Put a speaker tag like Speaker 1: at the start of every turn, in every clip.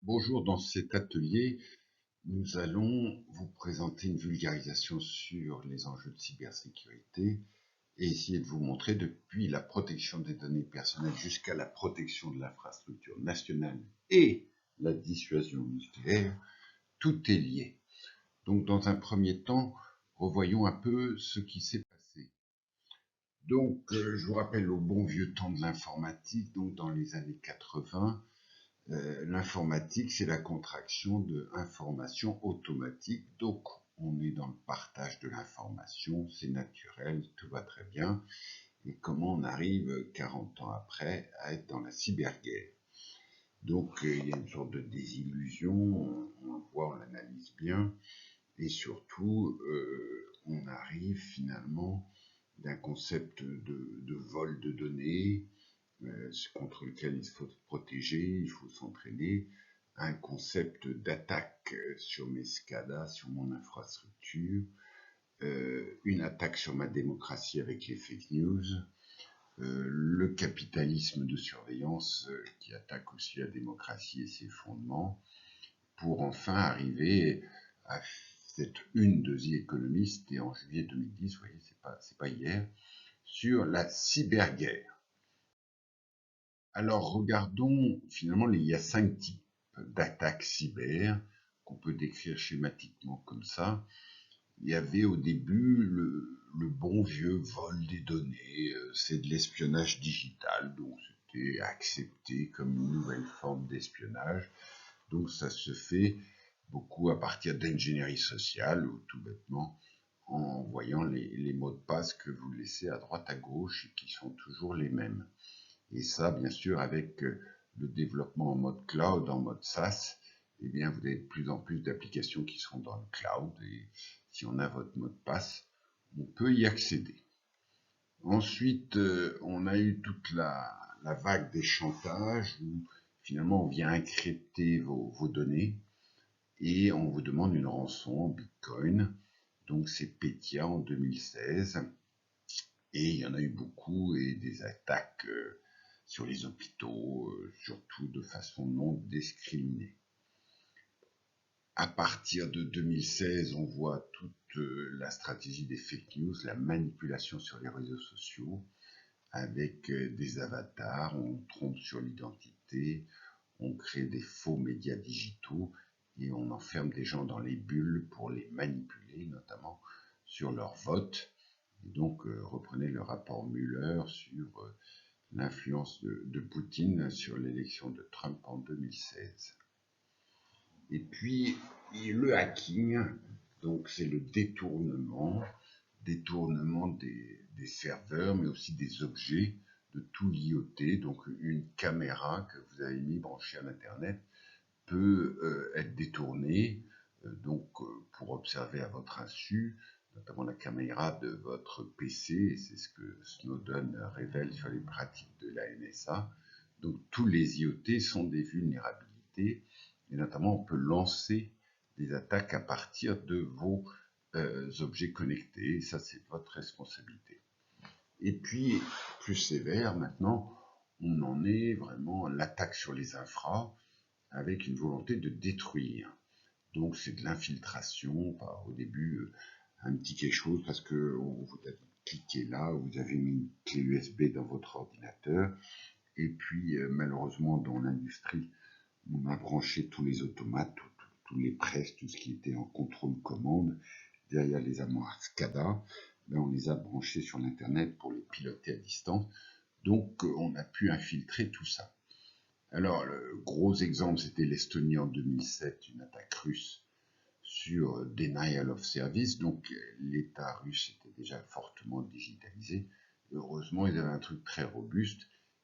Speaker 1: Bonjour, dans cet atelier, nous allons vous présenter une vulgarisation sur les enjeux de cybersécurité et essayer de vous montrer depuis la protection des données personnelles jusqu'à la protection de l'infrastructure nationale et la dissuasion nucléaire, tout est lié. Donc dans un premier temps, revoyons un peu ce qui s'est passé. Donc je vous rappelle au bon vieux temps de l'informatique, donc dans les années 80, l'informatique, c'est la contraction de information automatique. Donc, on est dans le partage de l'information, c'est naturel, tout va très bien. Et comment on arrive 40 ans après à être dans la cyberguerre? Donc, il y a une sorte de désillusion, on le voit, on l'analyse bien, et surtout, on arrive finalement d'un concept de vol de données, contre lequel il faut se protéger, il faut s'entraîner, un concept d'attaque sur mes SCADA, sur mon infrastructure, une attaque sur ma démocratie avec les fake news, le capitalisme de surveillance qui attaque aussi la démocratie et ses fondements, pour enfin arriver à cette une de The Economist, et en juillet 2010, vous voyez, c'est pas hier, sur la cyberguerre. Alors regardons, finalement, il y a 5 types d'attaques cyber qu'on peut décrire schématiquement comme ça. Il y avait au début le bon vieux vol des données, c'est de l'espionnage digital, donc c'était accepté comme une nouvelle forme d'espionnage. Donc ça se fait beaucoup à partir d'ingénierie sociale, ou tout bêtement en voyant les mots de passe que vous laissez à droite à gauche et qui sont toujours les mêmes. Et ça, bien sûr, avec le développement en mode cloud, en mode SaaS, eh bien, vous avez de plus en plus d'applications qui seront dans le cloud. Et si on a votre mot de passe, on peut y accéder. Ensuite, on a eu toute la vague des chantages où finalement on vient encrypter vos données et on vous demande une rançon en Bitcoin. Donc c'est Petya en 2016. Et il y en a eu beaucoup et des attaques sur les hôpitaux, surtout de façon non discriminée. À partir de 2016, on voit toute la stratégie des fake news, la manipulation sur les réseaux sociaux, avec des avatars, on trompe sur l'identité, on crée des faux médias digitaux et on enferme des gens dans les bulles pour les manipuler, notamment sur leur vote. Et donc, reprenez le rapport Mueller sur l'influence de Poutine sur l'élection de Trump en 2016. Et puis, le hacking, donc c'est le détournement des serveurs, mais aussi des objets de tout l'IoT. Donc, une caméra que vous avez mis branchée à l'Internet peut être détournée, pour observer à votre insu, notamment la caméra de votre PC, et c'est ce que Snowden révèle sur les pratiques de la NSA. Donc tous les IoT sont des vulnérabilités, et notamment on peut lancer des attaques à partir de vos objets connectés, et ça c'est votre responsabilité. Et puis, plus sévère maintenant, on en est vraiment à l'attaque sur les infras, avec une volonté de détruire. Donc c'est de l'infiltration, au début un petit quelque chose parce que vous avez cliqué là, vous avez mis une clé USB dans votre ordinateur, et puis malheureusement dans l'industrie, on a branché tous les automates, tous les presses, tout ce qui était en contrôle commande, derrière les armoires SCADA, on les a branchés sur l'internet pour les piloter à distance, donc on a pu infiltrer tout ça. Alors, le gros exemple, c'était l'Estonie en 2007, une attaque russe sur Denial of Service. Donc, l'État russe était déjà fortement digitalisé. Heureusement, ils avaient un truc très robuste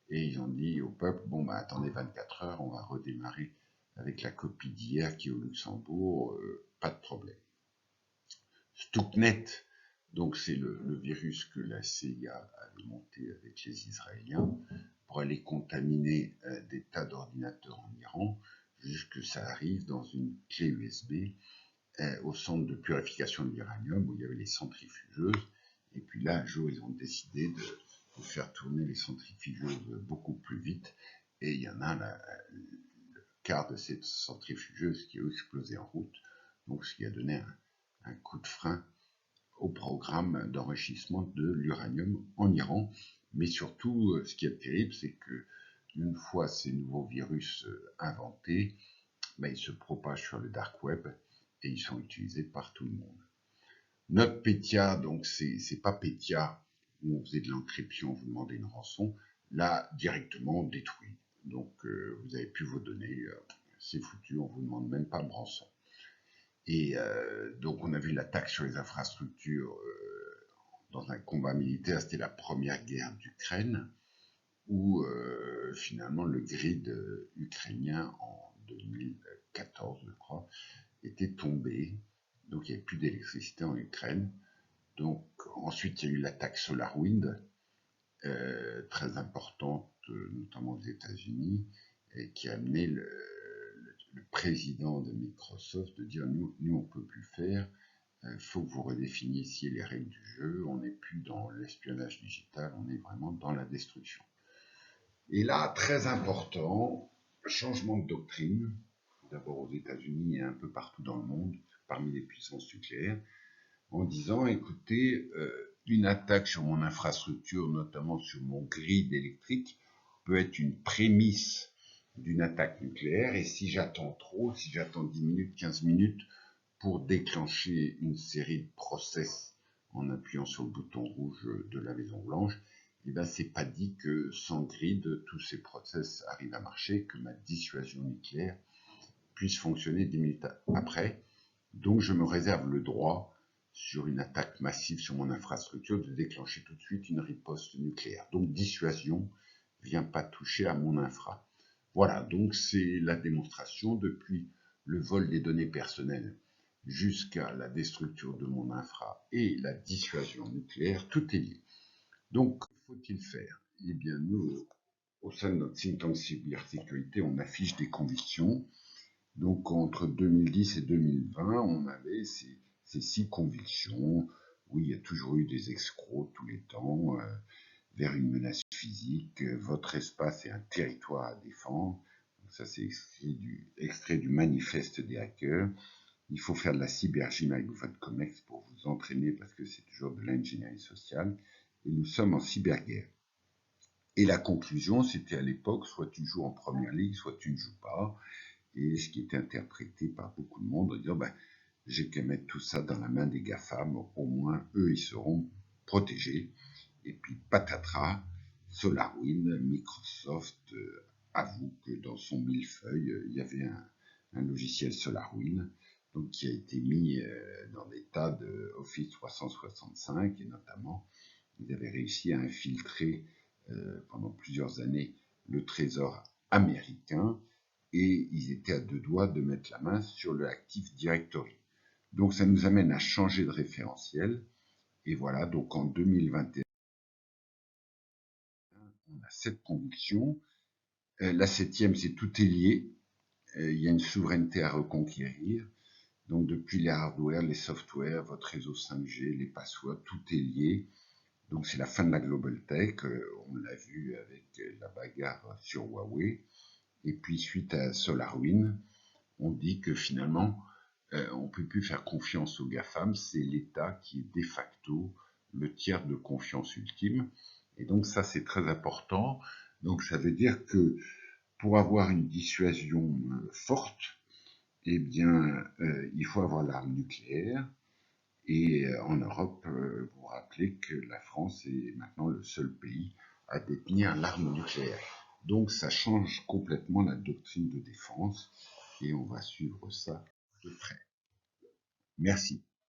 Speaker 1: et ils ont dit au peuple, bon, attendez 24 heures, on va redémarrer avec la copie d'hier qui est au Luxembourg, pas de problème. Stuxnet, donc c'est le virus que la CIA avait monté avec les Israéliens pour aller contaminer des tas d'ordinateurs en Iran, jusque ça arrive dans une clé USB au centre de purification de l'uranium où il y avait les centrifugeuses. Et puis là, un jour, ils ont décidé de faire tourner les centrifugeuses beaucoup plus vite. Et il y en a quart de cette centrifugeuse qui a explosé en route, donc ce qui a donné un coup de frein au programme d'enrichissement de l'uranium en Iran. Mais surtout, ce qui est terrible, c'est que une fois ces nouveaux virus inventés, ils se propagent sur le dark web et ils sont utilisés par tout le monde. Notre Petya, donc c'est pas Petya où on faisait de l'encryption, on vous demandait une rançon. Là, directement, on détruit. Donc, vous avez plus vos données, c'est foutu, on vous demande même pas de rançon. Et donc, on a vu l'attaque sur les infrastructures dans un combat militaire, c'était la première guerre d'Ukraine, où finalement le grid ukrainien en 2014, je crois, était tombé. Donc, il n'y avait plus d'électricité en Ukraine. Donc, ensuite, il y a eu l'attaque SolarWind, très importante, notamment aux États-Unis, et qui a amené le président de Microsoft de dire nous on ne peut plus faire, il faut que vous redéfinissiez les règles du jeu, on n'est plus dans l'espionnage digital, on est vraiment dans la destruction. Et là, très important, changement de doctrine, d'abord aux États-Unis et un peu partout dans le monde, parmi les puissances nucléaires, en disant, écoutez, une attaque sur mon infrastructure, notamment sur mon grid électrique, peut être une prémisse d'une attaque nucléaire, et si j'attends trop, si j'attends 10 minutes, 15 minutes pour déclencher une série de process en appuyant sur le bouton rouge de la Maison Blanche, eh ben c'est pas dit que sans grid, tous ces process arrivent à marcher, que ma dissuasion nucléaire puisse fonctionner 10 minutes après. Donc je me réserve le droit, sur une attaque massive sur mon infrastructure, de déclencher tout de suite une riposte nucléaire. Donc dissuasion, vient pas toucher à mon infra. Voilà, donc c'est la démonstration depuis le vol des données personnelles jusqu'à la destructure de mon infra et la dissuasion nucléaire, tout est lié. Donc, que faut-il faire? Eh bien, nous, au sein de notre think tank cybersécurité, on affiche des convictions. Donc, entre 2010 et 2020, on avait ces 6 convictions. Oui, il y a toujours eu des escrocs tous les temps, vers une menace physique. Votre espace est un territoire à défendre. Donc ça, c'est extrait du manifeste des hackers. Il faut faire de la cybergym avec votre COMEX pour vous entraîner parce que c'est toujours de l'ingénierie sociale. Et nous sommes en cyberguerre. Et la conclusion, c'était à l'époque, soit tu joues en première ligue, soit tu ne joues pas. Et ce qui était interprété par beaucoup de monde en disant, j'ai qu'à mettre tout ça dans la main des GAFAM, au moins eux, ils seront protégés. Et puis patatras, SolarWind, Microsoft avoue que dans son millefeuille, il y avait un logiciel SolarWind, donc qui a été mis dans des tas de Office 365, et notamment, ils avaient réussi à infiltrer pendant plusieurs années le trésor américain, et ils étaient à 2 doigts de mettre la main sur le Active Directory. Donc ça nous amène à changer de référentiel, et voilà, donc en 2021, on a 7 convictions. La 7e, c'est tout est lié. Il y a une souveraineté à reconquérir. Donc depuis les hardware, les softwares, votre réseau 5G, les passwords, tout est lié. Donc c'est la fin de la Global Tech. On l'a vu avec la bagarre sur Huawei. Et puis suite à SolarWind, on dit que finalement, on ne peut plus faire confiance aux GAFAM. C'est l'État qui est de facto le tiers de confiance ultime. Et donc ça, c'est très important. Donc ça veut dire que pour avoir une dissuasion forte, eh bien, il faut avoir l'arme nucléaire. Et en Europe, vous vous rappelez que la France est maintenant le seul pays à détenir l'arme nucléaire. Donc ça change complètement la doctrine de défense et on va suivre ça de près. Merci.